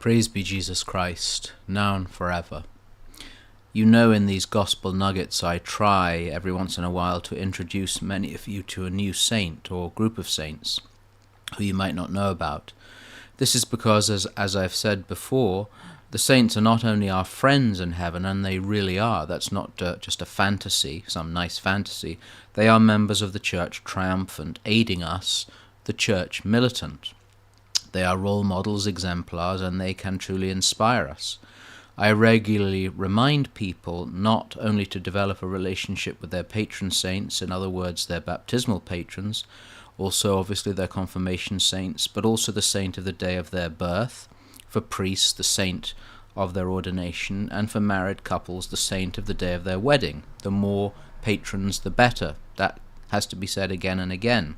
Praise be Jesus Christ, now and forever. You know, in these gospel nuggets I try every once in a while to introduce many of you to a new saint or group of saints who you might not know about. This is because, as I've said before, the saints are not only our friends in heaven, and they really are. That's not just a fantasy, some nice fantasy. They are members of the church triumphant, aiding us, the church militant. They are role models, exemplars, and they can truly inspire us. I regularly remind people not only to develop a relationship with their patron saints, in other words, their baptismal patrons, also obviously their confirmation saints, but also the saint of the day of their birth, for priests, the saint of their ordination, and for married couples, the saint of the day of their wedding. The more patrons, the better. That has to be said again and again.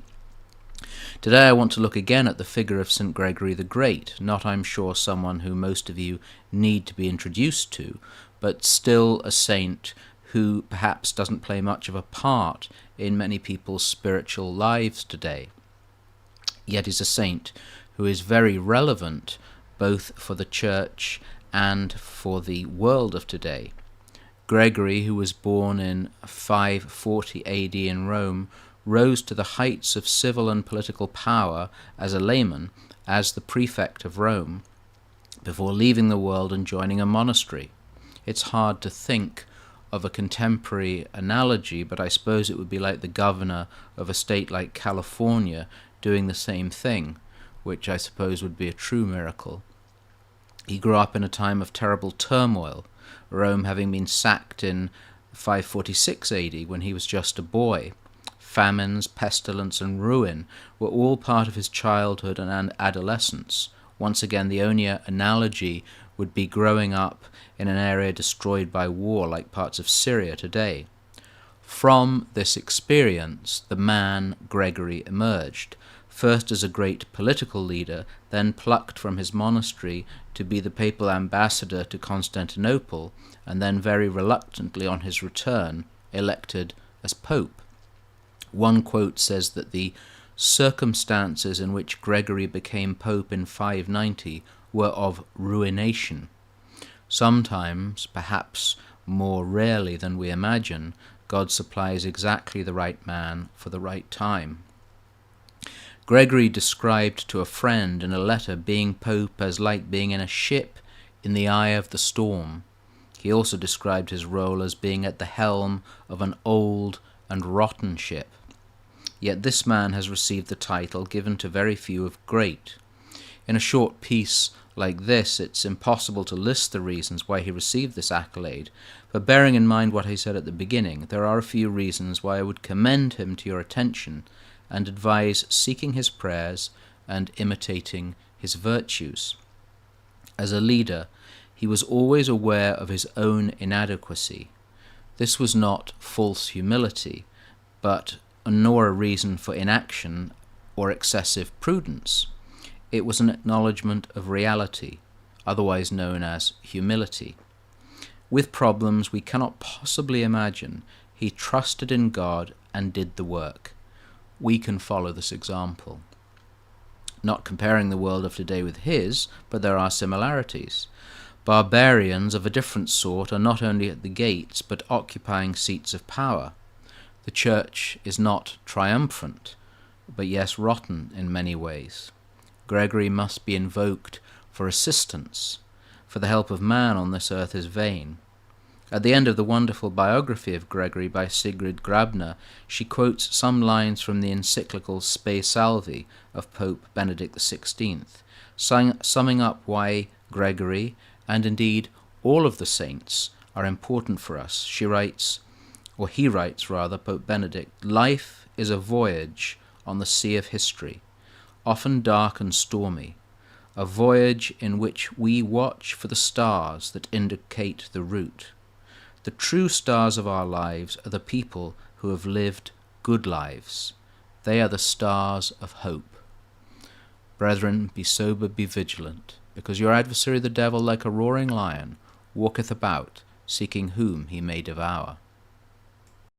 Today I want to look again at the figure of St. Gregory the Great, not, I'm sure, someone who most of you need to be introduced to, but still a saint who perhaps doesn't play much of a part in many people's spiritual lives today. Yet is a saint who is very relevant both for the church and for the world of today. Gregory, who was born in 540 AD in Rome, rose to the heights of civil and political power as a layman, as the prefect of Rome, before leaving the world and joining a monastery. It's hard to think of a contemporary analogy, but I suppose it would be like the governor of a state like California doing the same thing, which I suppose would be a true miracle. He grew up in a time of terrible turmoil, Rome having been sacked in 546 AD when he was just a boy. Famines, pestilence, and ruin were all part of his childhood and adolescence. Once again, the only analogy would be growing up in an area destroyed by war, like parts of Syria today. From this experience, the man Gregory emerged, first as a great political leader, then plucked from his monastery to be the papal ambassador to Constantinople, and then very reluctantly on his return, elected as pope. One quote says that the circumstances in which Gregory became pope in 590 were of ruination. Sometimes, perhaps more rarely than we imagine, God supplies exactly the right man for the right time. Gregory described to a friend in a letter being pope as like being in a ship in the eye of the storm. He also described his role as being at the helm of an old and rotten ship. Yet this man has received the title given to very few of great. In a short piece like this, it's impossible to list the reasons why he received this accolade, but bearing in mind what I said at the beginning, there are a few reasons why I would commend him to your attention and advise seeking his prayers and imitating his virtues. As a leader, he was always aware of his own inadequacy. This was not false humility, but nor a reason for inaction or excessive prudence. It was an acknowledgement of reality, otherwise known as humility. With problems we cannot possibly imagine, he trusted in God and did the work. We can follow this example. Not comparing the world of today with his, but there are similarities. Barbarians of a different sort are not only at the gates, but occupying seats of power. The church is not triumphant, but yes, rotten in many ways. Gregory must be invoked for assistance, for the help of man on this earth is vain. At the end of the wonderful biography of Gregory by Sigrid Grabner, she quotes some lines from the encyclical Spe Salvi of Pope Benedict XVI, summing up why Gregory, and indeed all of the saints, are important for us. He writes, Pope Benedict, life is a voyage on the sea of history, often dark and stormy, a voyage in which we watch for the stars that indicate the route. The true stars of our lives are the people who have lived good lives. They are the stars of hope. Brethren, be sober, be vigilant, because your adversary the devil, like a roaring lion, walketh about, seeking whom he may devour.